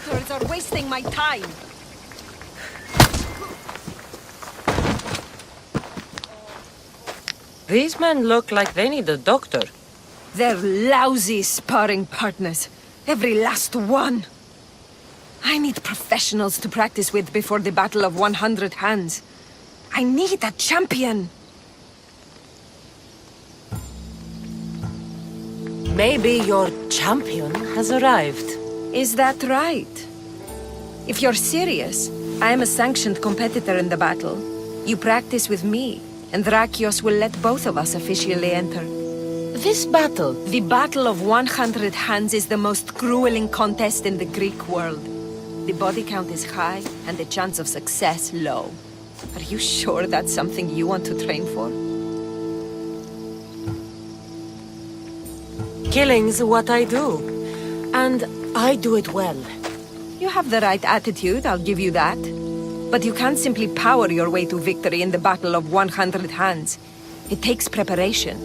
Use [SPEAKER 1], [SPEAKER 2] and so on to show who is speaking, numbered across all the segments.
[SPEAKER 1] doctors are wasting my time.
[SPEAKER 2] These men look like they need a doctor.
[SPEAKER 1] They're lousy sparring partners. Every last one. I need professionals to practice with before the Battle of 100 Hands. I need a champion.
[SPEAKER 2] Maybe your champion has arrived.
[SPEAKER 1] Is that right? If you're serious, I am a sanctioned competitor in the battle. You practice with me, and Alexios will let both of us officially enter.
[SPEAKER 2] This battle,
[SPEAKER 1] The Battle of 100 Hands is the most grueling contest in the Greek world. The body count is high, and the chance of success low. Are you sure that's something you want to train for?
[SPEAKER 2] killing's what I do. And I do it well.
[SPEAKER 1] You have the right attitude, I'll give you that. But you can't simply power your way to victory in the Battle of 100 Hands. It takes preparation.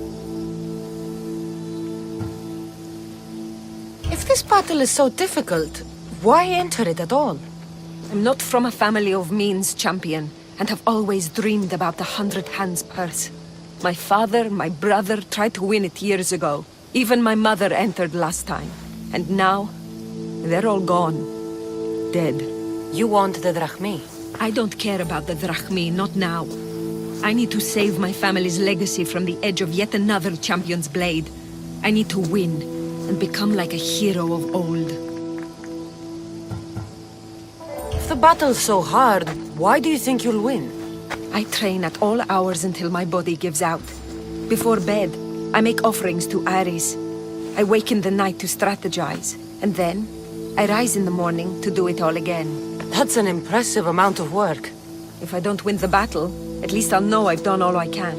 [SPEAKER 2] If this battle is so difficult, why enter it at all?
[SPEAKER 1] I'm not from a family of means, champion, and have always dreamed about the 100 Hands purse. My father, my brother tried to win it years ago. Even my mother entered last time. And now, they're all gone. Dead.
[SPEAKER 2] You want the drachmi?
[SPEAKER 1] I don't care about the drachmi, not now. I need to save my family's legacy from the edge of yet another champion's blade. I need to win, and become like a hero of old.
[SPEAKER 2] If the battle's so hard, why do you think you'll win?
[SPEAKER 1] I train at all hours until my body gives out. Before bed, I make offerings to Ares. I wake in the night to strategize, and then I rise in the morning to do it all again.
[SPEAKER 2] That's an impressive amount of work.
[SPEAKER 1] If I don't win the battle, at least I'll know I've done all I can.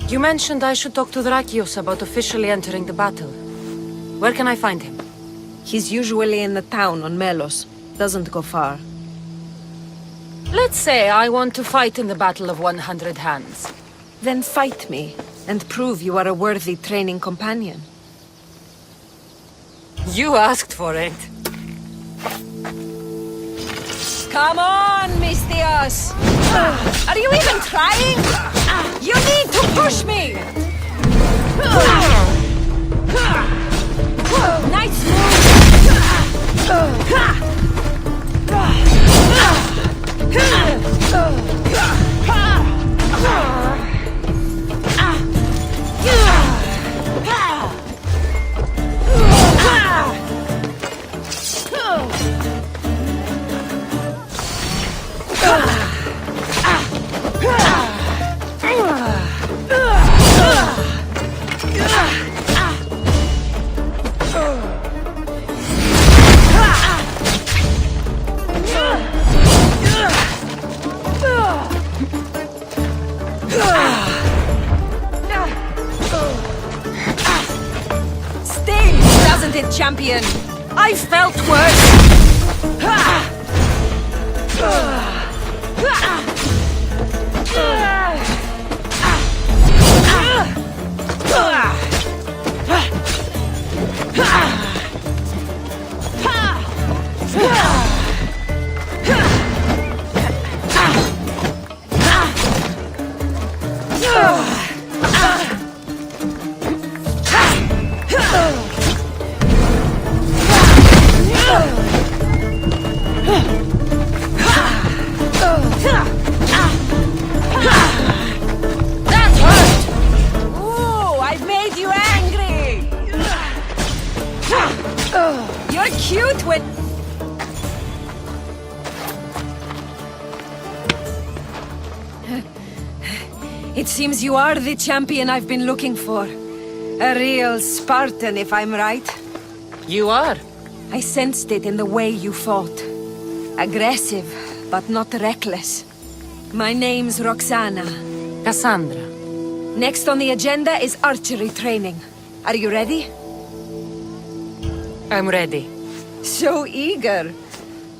[SPEAKER 2] You mentioned I should talk to Alexios about officially entering the battle. Where can I find him?
[SPEAKER 1] He's usually in the town on Melos. Doesn't go far.
[SPEAKER 2] Let's say I want to fight in the Battle of 100 Hands.
[SPEAKER 1] Then fight me, and prove you are a worthy training companion.
[SPEAKER 2] You asked for it.
[SPEAKER 1] Come on, Alexios! Are you even trying? You need to push me! Nice Stings, doesn't it, champion? I felt worse. That hurt! Ooh, I made you angry! You're cute when... It seems you are the champion I've been looking for. A real Spartan, if I'm right.
[SPEAKER 2] You are?
[SPEAKER 1] I sensed it in the way you fought. Aggressive, but not reckless. My name's Roxana.
[SPEAKER 2] Kassandra.
[SPEAKER 1] Next on the agenda is archery training. Are you ready?
[SPEAKER 2] I'm ready.
[SPEAKER 1] So eager.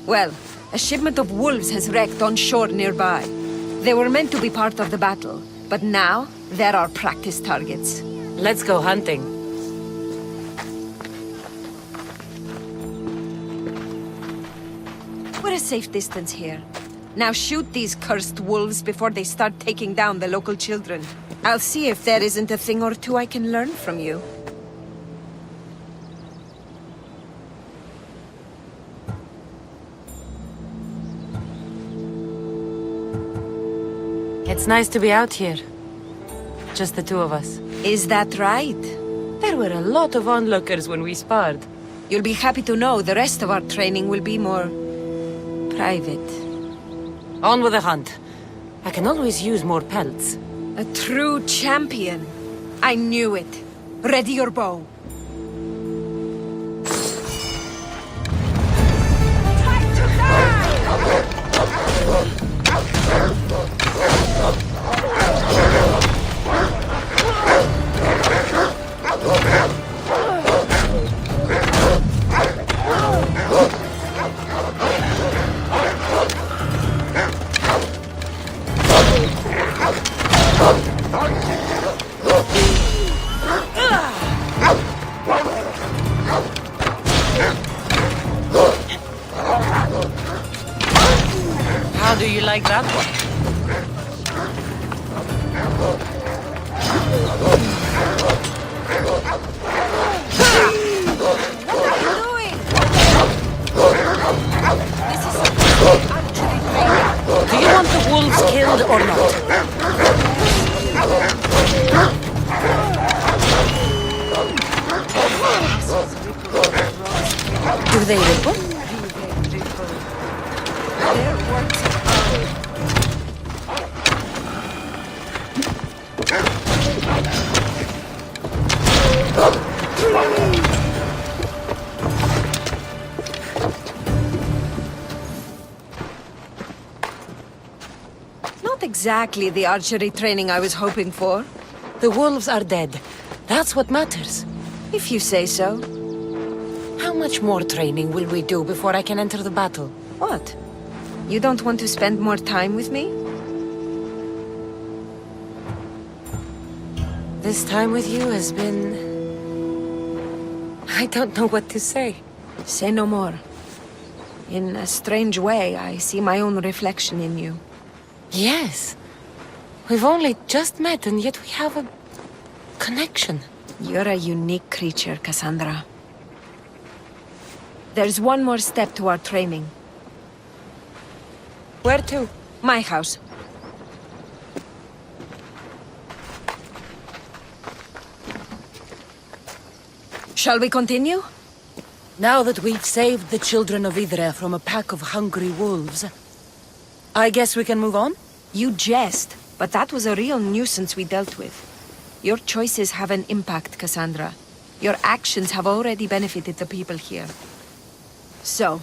[SPEAKER 1] Well, a shipment of wolves has wrecked on shore nearby. They were meant to be part of the battle, but now they're our practice targets.
[SPEAKER 2] Let's go hunting.
[SPEAKER 1] a safe distance here. Now shoot these cursed wolves before they start taking down the local children. I'll see if there isn't a thing or two I can learn from you.
[SPEAKER 2] It's nice to be out here. Just the two of us.
[SPEAKER 1] Is that right?
[SPEAKER 2] There were a lot of onlookers when we sparred.
[SPEAKER 1] You'll be happy to know the rest of our training will be more... private.
[SPEAKER 2] On with the hunt. I can always use more pelts.
[SPEAKER 1] A true champion. I knew it. Ready your bow. Time to die!
[SPEAKER 2] How do you like that one?
[SPEAKER 1] What are you doing? This is actually training.
[SPEAKER 2] Do you want the wolves killed or not? Do they ripple?
[SPEAKER 1] Their works of art. Not exactly the archery training I was hoping for.
[SPEAKER 2] The wolves are dead. That's what matters.
[SPEAKER 1] If you say so.
[SPEAKER 2] How much more training will we do before I can enter the battle?
[SPEAKER 1] What? You don't want to spend more time with me?
[SPEAKER 2] This time with you has been... I don't know what to say.
[SPEAKER 1] Say no more. In a strange way, I see my own reflection in you.
[SPEAKER 2] Yes. We've only just met and yet we have a... connection.
[SPEAKER 1] You're a unique creature, Kassandra. There's one more step to our training.
[SPEAKER 2] Where to?
[SPEAKER 1] My house. Shall we continue?
[SPEAKER 2] Now that we've saved the children of Idre from a pack of hungry wolves, I guess we can move on?
[SPEAKER 1] You jest, but that was a real nuisance we dealt with. Your choices have an impact, Kassandra. Your actions have already benefited the people here. So,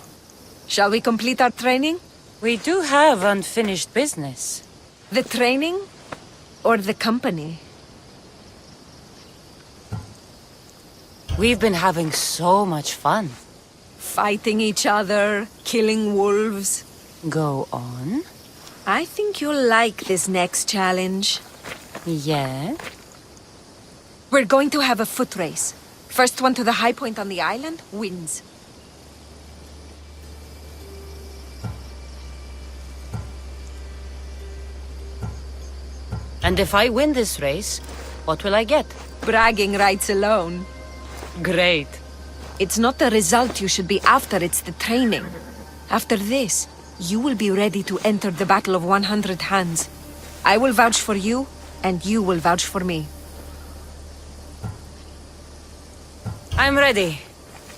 [SPEAKER 1] shall we complete our training?
[SPEAKER 2] We do have unfinished business.
[SPEAKER 1] The training? Or the company?
[SPEAKER 2] We've been having so much fun.
[SPEAKER 1] Fighting each other, killing wolves.
[SPEAKER 2] Go on.
[SPEAKER 1] I think you'll like this next challenge.
[SPEAKER 2] Yeah?
[SPEAKER 1] We're going to have a foot race. First one to the high point on the island wins.
[SPEAKER 2] And if I win this race, what will I get?
[SPEAKER 1] Bragging rights alone.
[SPEAKER 2] Great.
[SPEAKER 1] It's not the result you should be after, it's the training. After this, you will be ready to enter the Battle of 100 Hands. I will vouch for you, and you will vouch for me.
[SPEAKER 2] I'm ready.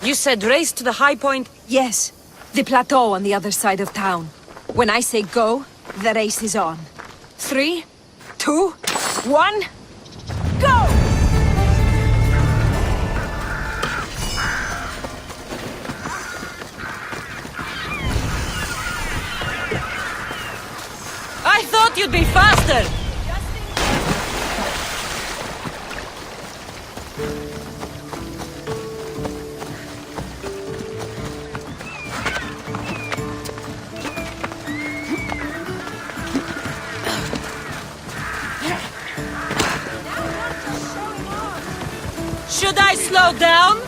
[SPEAKER 2] You said race to the high point?
[SPEAKER 1] Yes, the plateau on the other side of town. When I say go, the race is on. 3, 2, 1, go!
[SPEAKER 2] I thought you'd be faster! Should I slow down?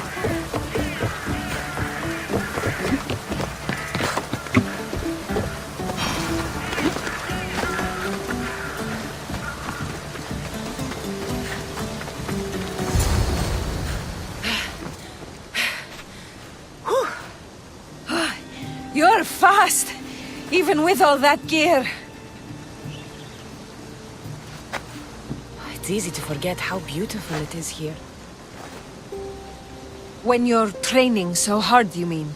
[SPEAKER 1] even with all that gear.
[SPEAKER 2] It's easy to forget how beautiful it is here.
[SPEAKER 1] When you're training so hard, you mean?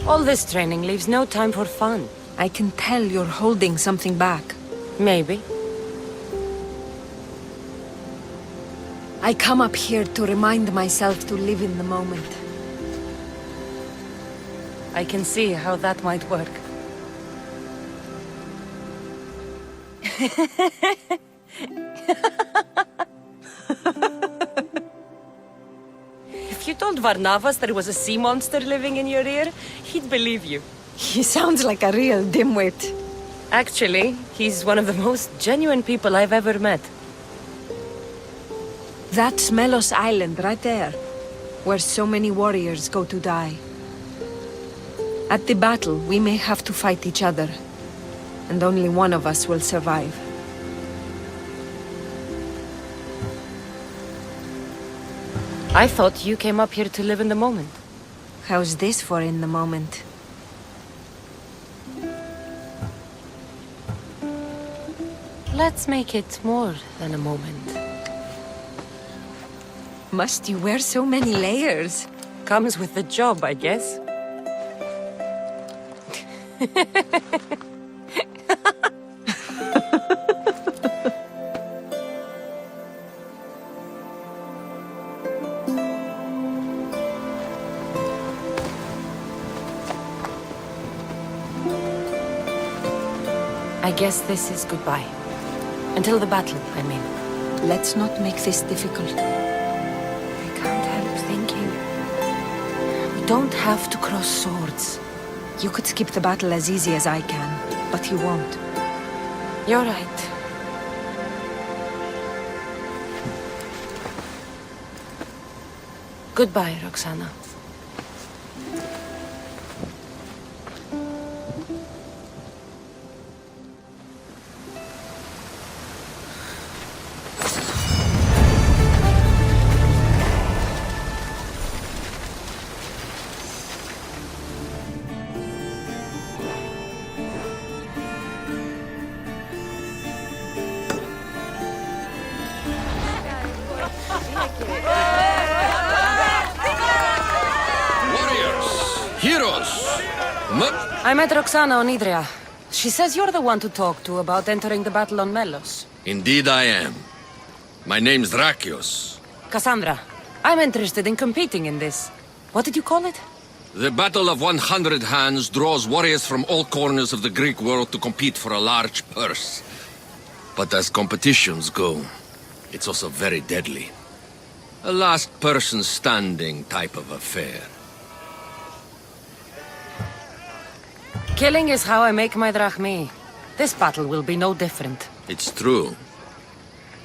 [SPEAKER 2] All this training leaves no time for fun.
[SPEAKER 1] I can tell you're holding something back.
[SPEAKER 2] Maybe.
[SPEAKER 1] I come up here to remind myself to live in the moment.
[SPEAKER 2] I can see how that might work. If you told Varnavas there was a sea monster living in your ear, he'd believe you.
[SPEAKER 1] He sounds like a real dimwit.
[SPEAKER 2] Actually, he's one of the most genuine people I've ever met.
[SPEAKER 1] That's Melos Island right there, where so many warriors go to die. At the battle, we may have to fight each other, and only one of us will survive.
[SPEAKER 2] I thought you came up here to live in the moment.
[SPEAKER 1] How's this for in the moment?
[SPEAKER 2] Let's make it more than a moment.
[SPEAKER 1] Must you wear so many layers?
[SPEAKER 2] Comes with the job, I guess. I guess this is goodbye. Until the battle, I mean.
[SPEAKER 1] Let's not make this difficult.
[SPEAKER 2] I can't help thinking. We don't have to cross swords.
[SPEAKER 1] You could skip the battle as easy as I can, but you won't.
[SPEAKER 2] You're right. Goodbye, Roxana. I met Roxana on Idria. She says you're the one to talk to about entering the battle on Melos.
[SPEAKER 3] Indeed I am. My name's Alexios.
[SPEAKER 2] Kassandra, I'm interested in competing in this. What did you call it?
[SPEAKER 3] The Battle of 100 Hands draws warriors from all corners of the Greek world to compete for a large purse. But as competitions go, it's also very deadly. A last person standing type of affair.
[SPEAKER 2] Killing is how I make my drachmi. This battle will be no different.
[SPEAKER 3] It's true.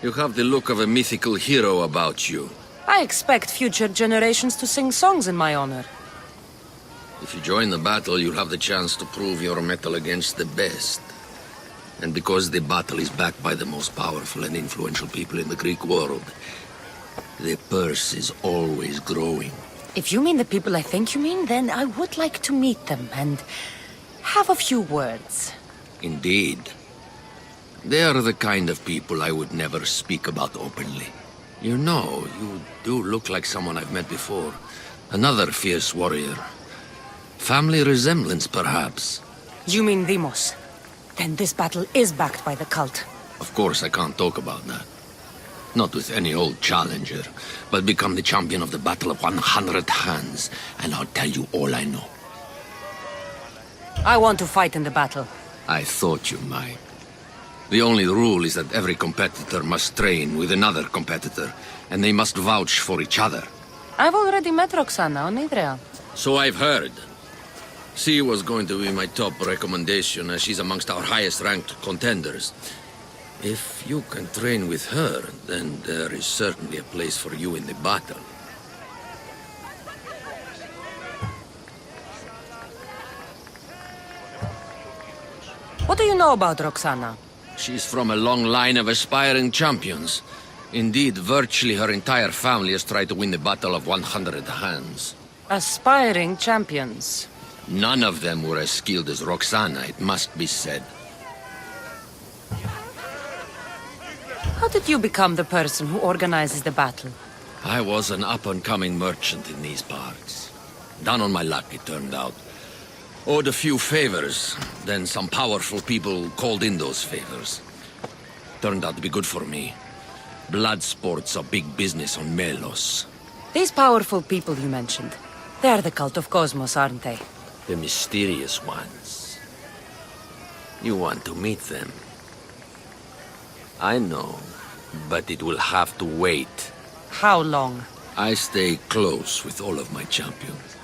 [SPEAKER 3] You have the look of a mythical hero about you.
[SPEAKER 2] I expect future generations to sing songs in my honor.
[SPEAKER 3] If you join the battle, you'll have the chance to prove your mettle against the best. And because the battle is backed by the most powerful and influential people in the Greek world, the purse is always growing.
[SPEAKER 2] If you mean the people I think you mean, then I would like to meet them and have a few words.
[SPEAKER 3] Indeed. They are the kind of people I would never speak about openly. You know, you do look like someone I've met before. Another fierce warrior. Family resemblance, perhaps.
[SPEAKER 2] You mean Demos? Then this battle is backed by the cult.
[SPEAKER 3] Of course, I can't talk about that. Not with any old challenger, but become the champion of the Battle of 100 Hands, and I'll tell you all I know.
[SPEAKER 2] I want to fight in the battle.
[SPEAKER 3] I thought you might. The only rule is that every competitor must train with another competitor, and they must vouch for each other.
[SPEAKER 2] I've already met Roxana on Idria.
[SPEAKER 3] So I've heard. She was going to be my top recommendation, as she's amongst our highest-ranked contenders. If you can train with her, then there is certainly a place for you in the battle.
[SPEAKER 2] What do you know about Roxana?
[SPEAKER 3] She's from a long line of aspiring champions. Indeed, virtually her entire family has tried to win the Battle of 100 Hands.
[SPEAKER 2] Aspiring champions.
[SPEAKER 3] None of them were as skilled as Roxana, it must be said.
[SPEAKER 2] How did you become the person who organizes the battle?
[SPEAKER 3] I was an up-and-coming merchant in these parts. Down on my luck, it turned out. Owed a few favors, then some powerful people called in those favors. Turned out to be good for me. Blood sports are big business on Melos.
[SPEAKER 2] These powerful people you mentioned, they're the cult of Cosmos, aren't they?
[SPEAKER 3] The mysterious ones. You want to meet them? I know, but it will have to wait.
[SPEAKER 2] How long?
[SPEAKER 3] I stay close with all of my champions.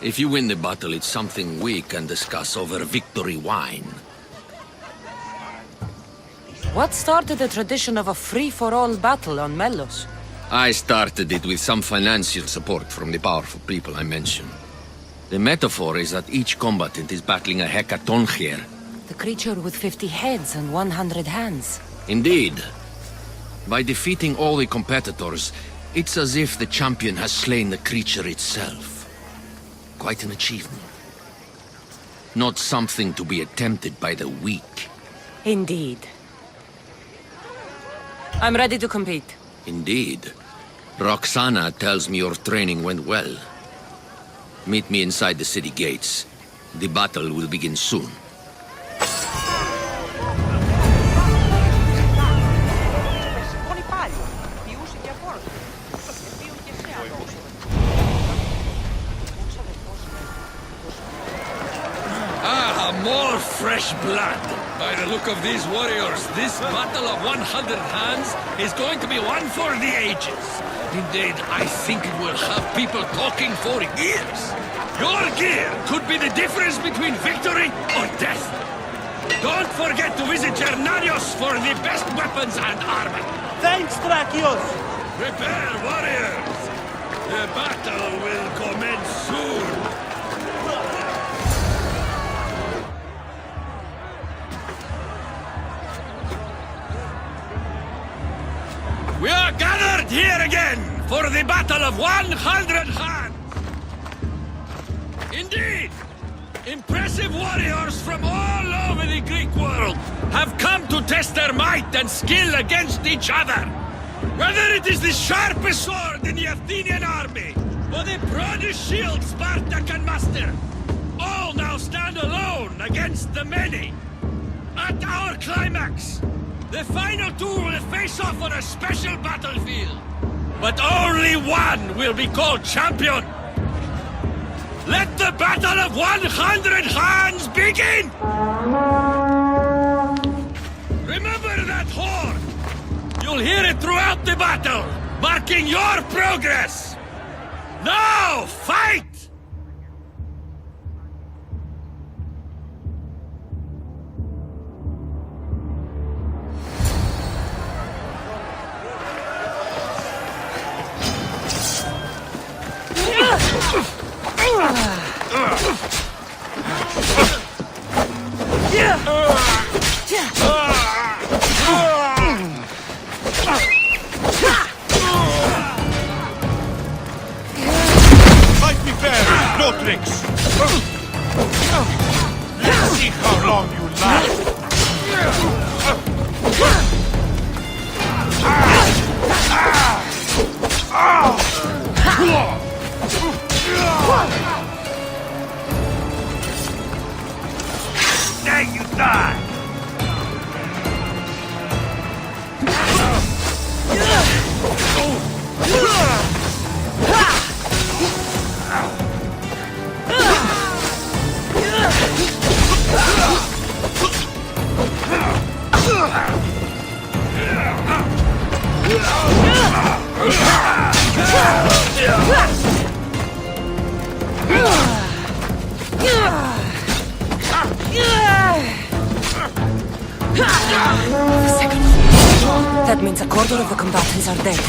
[SPEAKER 3] If you win the battle, it's something we can discuss over victory wine.
[SPEAKER 2] What started the tradition of a free-for-all battle on Melos?
[SPEAKER 3] I started it with some financial support from the powerful people I mentioned. The metaphor is that each combatant is battling a hecaton here.
[SPEAKER 2] The creature with 50 heads and 100 hands.
[SPEAKER 3] Indeed. By defeating all the competitors, it's as if the champion has slain the creature itself. Quite an achievement. Not something to be attempted by the weak.
[SPEAKER 2] Indeed. I'm ready to compete.
[SPEAKER 3] Indeed. Roxana tells me your training went well. Meet me inside the city gates. The battle will begin soon. More fresh blood. By the look of these warriors, this battle of 100 hands is going to be one for the ages. Indeed, I think it will have people talking for years. Your gear could be the difference between victory or death. Don't forget to visit Gernarios for the best weapons and armor.
[SPEAKER 4] Thanks, Drakios!
[SPEAKER 3] Prepare, warriors! The battle will commence soon. We are gathered here again for the Battle of 100 Hands! Indeed! Impressive warriors from all over the Greek world have come to test their might and skill against each other. Whether it is the sharpest sword in the Athenian army, or the broadest shield Sparta can muster, all now stand alone against the many. At our climax, the final two will face off on a special battlefield. But only one will be called champion. Let the Battle of 100 Hands begin! Remember that horn! You'll hear it throughout the battle, marking your progress! Now, fight!
[SPEAKER 4] Fight me fair, no tricks! Let's see how long you last! Now you die!
[SPEAKER 2] That means a quarter of the combatants are dead.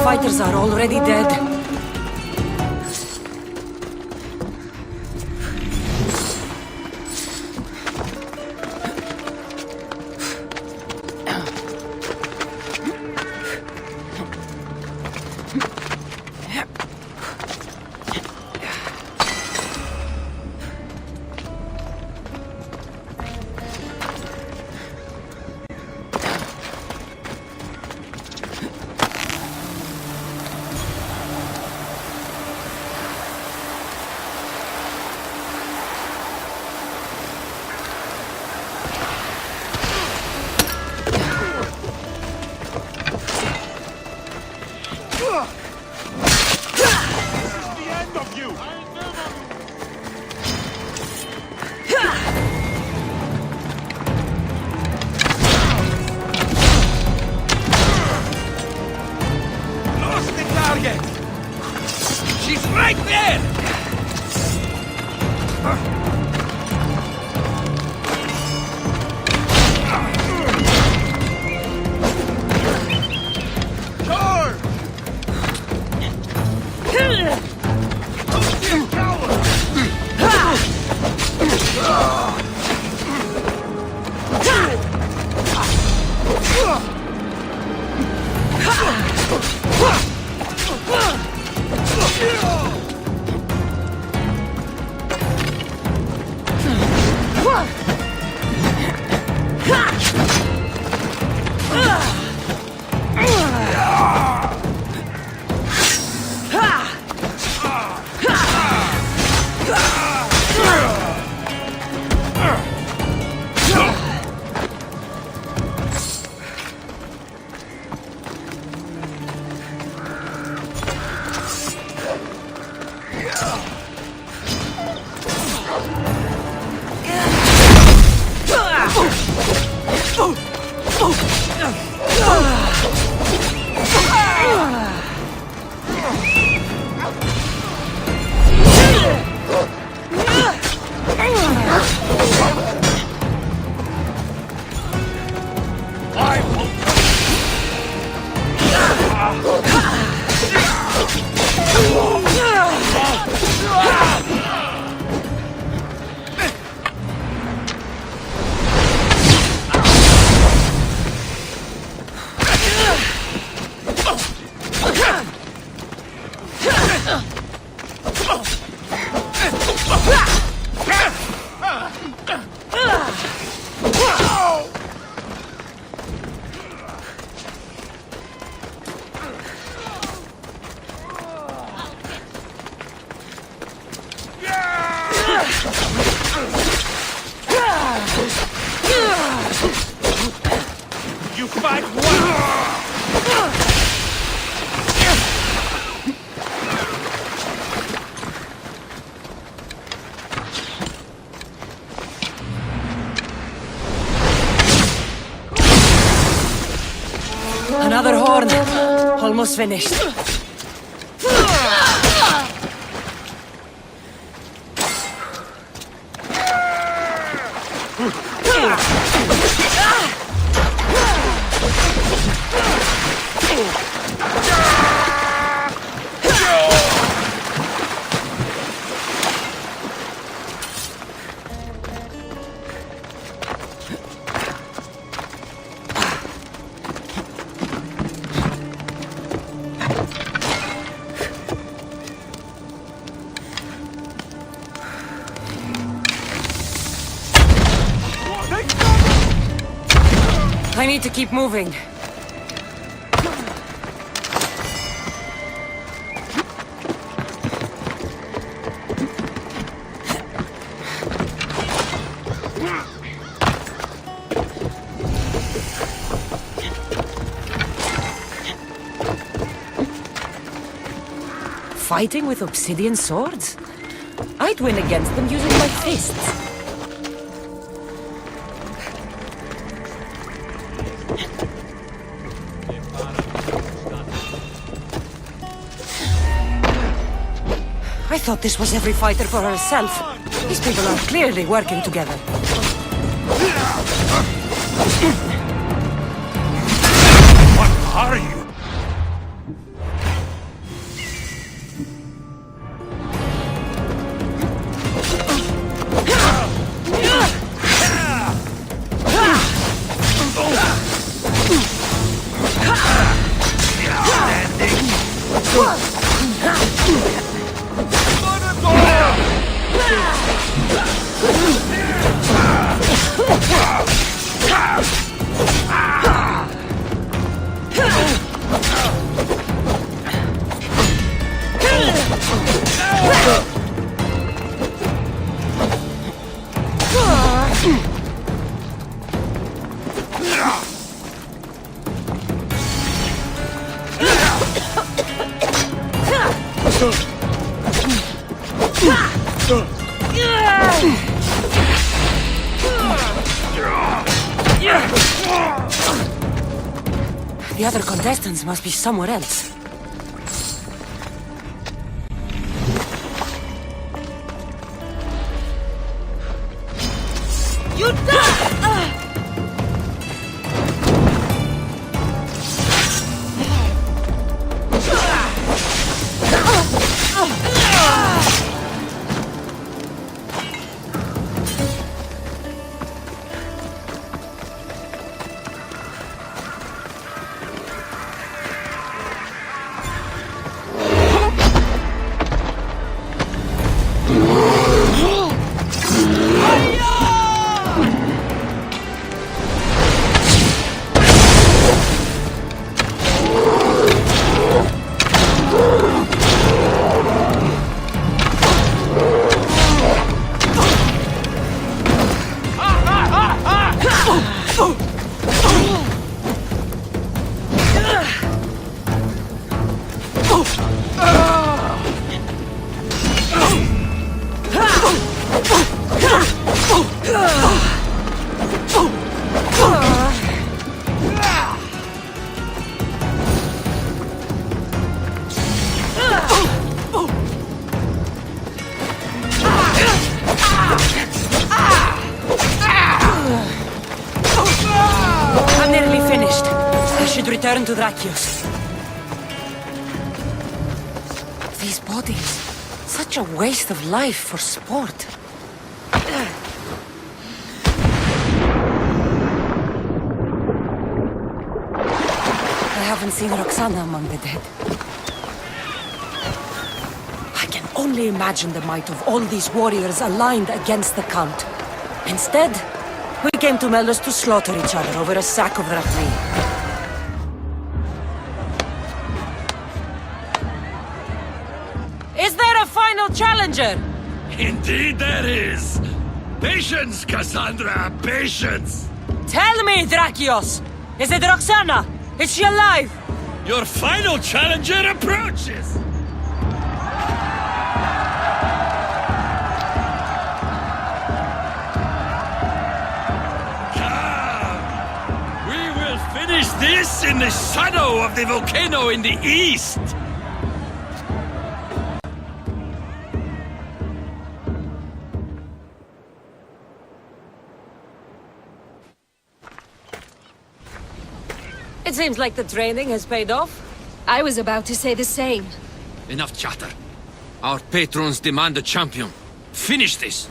[SPEAKER 2] Fighters are already dead.
[SPEAKER 3] She's right there!
[SPEAKER 4] You fight one!
[SPEAKER 2] Another horn. Almost finished. I need to keep moving. Fighting with obsidian swords? I'd win against them using my fists. I thought this was every fighter for herself. These people are clearly working together.
[SPEAKER 4] What are you?
[SPEAKER 2] The other contestants must be somewhere else.
[SPEAKER 1] You die!
[SPEAKER 2] Return to Alexios. These bodies, such a waste of life for sport. I haven't seen Roxana among the dead. I can only imagine the might of all these warriors aligned against the Count. Instead, we came to Melos to slaughter each other over a sack of Rachni. Is there a final challenger?
[SPEAKER 3] Indeed there is. Patience, Kassandra, patience.
[SPEAKER 2] Tell me, Alexios! Is it Roxana? Is she alive?
[SPEAKER 3] Your final challenger approaches. Come. We will finish this in the shadow of the volcano in the east.
[SPEAKER 2] It seems like the training has paid off.
[SPEAKER 1] I was about to say the same.
[SPEAKER 3] Enough chatter. Our patrons demand a champion. Finish this.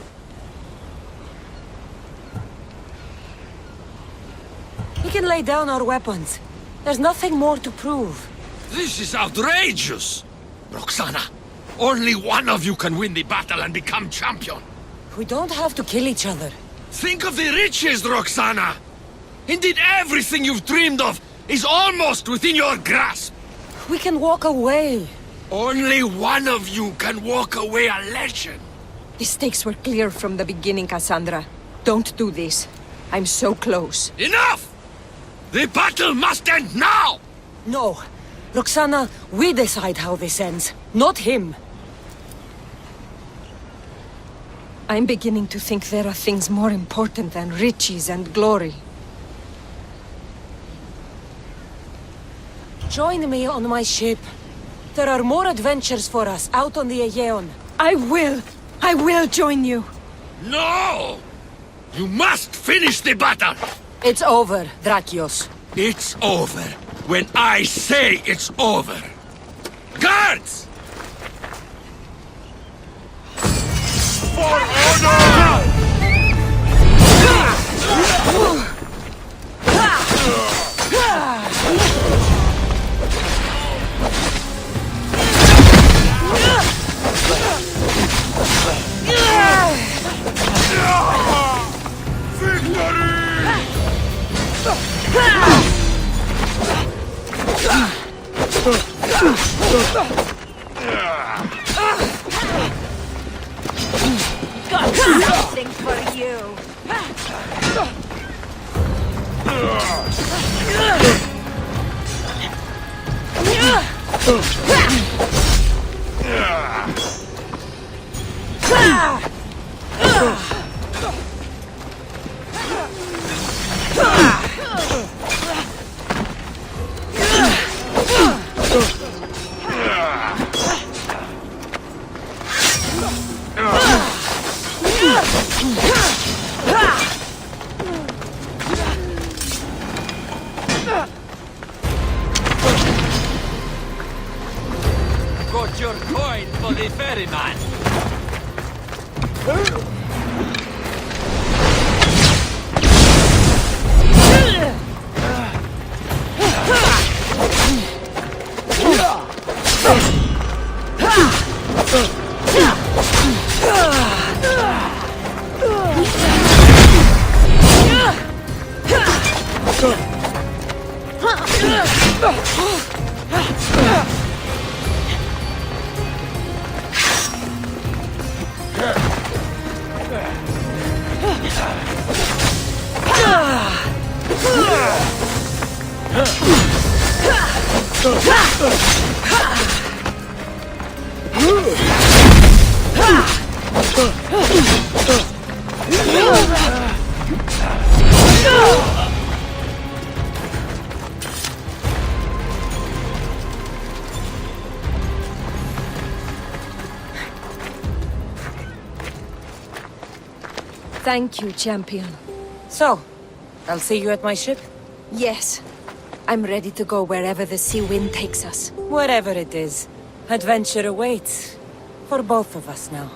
[SPEAKER 2] We can lay down our weapons. There's nothing more to prove.
[SPEAKER 3] This is outrageous. Roxana, only one of you can win the battle and become champion.
[SPEAKER 2] We don't have to kill each other.
[SPEAKER 3] Think of the riches, Roxana. Indeed, everything you've dreamed of is almost within your grasp.
[SPEAKER 2] We can walk away.
[SPEAKER 3] Only one of you can walk away a legend.
[SPEAKER 1] The stakes were clear from the beginning, Kassandra. Don't do this. I'm so close.
[SPEAKER 3] Enough! The battle must end now!
[SPEAKER 2] No. Roxana, we decide how this ends, not him.
[SPEAKER 1] I'm beginning to think there are things more important than riches and glory.
[SPEAKER 2] Join me on my ship. There are more adventures for us out on the Aegean.
[SPEAKER 1] I will join you.
[SPEAKER 3] No! You must finish the battle!
[SPEAKER 2] It's over, Alexios.
[SPEAKER 3] It's over when I say it's over. Guards!
[SPEAKER 4] For honor!
[SPEAKER 1] Got something for you.
[SPEAKER 3] Got your coin for the ferryman.
[SPEAKER 1] Thank you, champion.
[SPEAKER 2] So, I'll see you at my ship?
[SPEAKER 1] Yes. I'm ready to go wherever the sea wind takes us.
[SPEAKER 2] Wherever it is, adventure awaits. For both of us now.